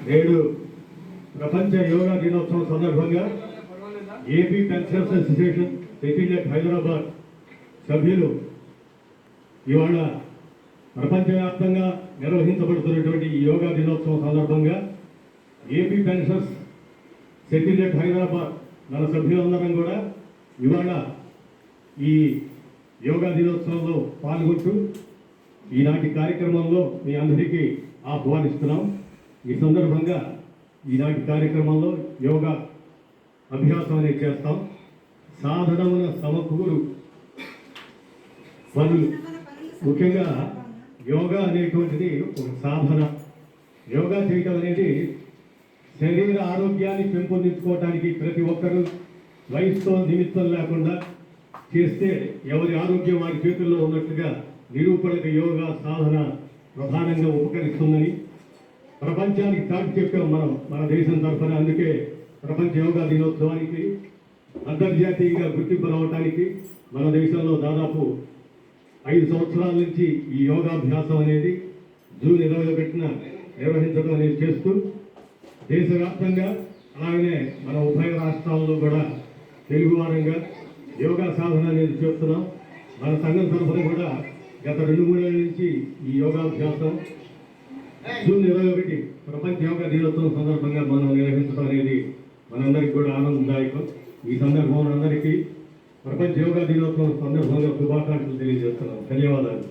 నేడు ప్రపంచ యోగా దినోత్సవం సందర్భంగా AP pensioners association secretariat Hyderabad సభ్యులు ఇవాళ ప్రపంచవ్యాప్తంగా నిర్వహించబడుతున్నటువంటి ఈ యోగా దినోత్సవం సందర్భంగా ఏపీ పెన్షనర్స్ సెక్రటరియట్ హైదరాబాద్ మన సభ్యులందరం కూడా ఇవాళ ఈ యోగా దినోత్సవంలో పాల్గొంటూ ఈనాటి కార్యక్రమంలో మీ అందరికీ ఆహ్వానిస్తున్నాం. ఈ సందర్భంగా ఈనాటి కార్యక్రమంలో యోగా అభ్యాసం అనేది చేస్తాం. సాధనమున సమకూరు పనులు, ముఖ్యంగా యోగా అనేటువంటిది ఒక సాధన. యోగా చేయటం అనేది శరీర ఆరోగ్యాన్ని పెంపొందించుకోవడానికి ప్రతి ఒక్కరూ వయసుతో నిమిత్తం లేకుండా చేస్తే ఎవరి ఆరోగ్యం వారి చేతుల్లో ఉన్నట్టుగా నిరూపణకు యోగా సాధన ప్రధానంగా ఉపకరిస్తుందని ప్రపంచానికి చాటి చెప్పాం మన దేశం తరఫున. అందుకే ప్రపంచ యోగా దినోత్సవానికి అంతర్జాతీయంగా గుర్తింపు రావడానికి మన దేశంలో దాదాపు 5 సంవత్సరాల నుంచి ఈ యోగాభ్యాసం అనేది జూన్ 21న నిర్వహించడం అనేది చేస్తూ దేశవ్యాప్తంగా అలాగనే మన ఉభయ రాష్ట్రాల్లో కూడా తెలుగువారంగా యోగా సాధన అనేది చేస్తున్నాం. మన సంఘం తరఫున కూడా గత 2-3 ఏళ్ళ నుంచి ఈ యోగాభ్యాసం జూన్ 21 ప్రపంచ యోగా దినోత్సవం సందర్భంగా మనం నిర్వహించడం అనేది మనందరికీ కూడా ఆనందదాయకం. ఈ సందర్భంలో అందరికీ ప్రపంచ యోగా దినోత్సవం సందర్భంగా శుభాకాంక్షలు తెలియజేస్తున్నాం. ధన్యవాదాలు.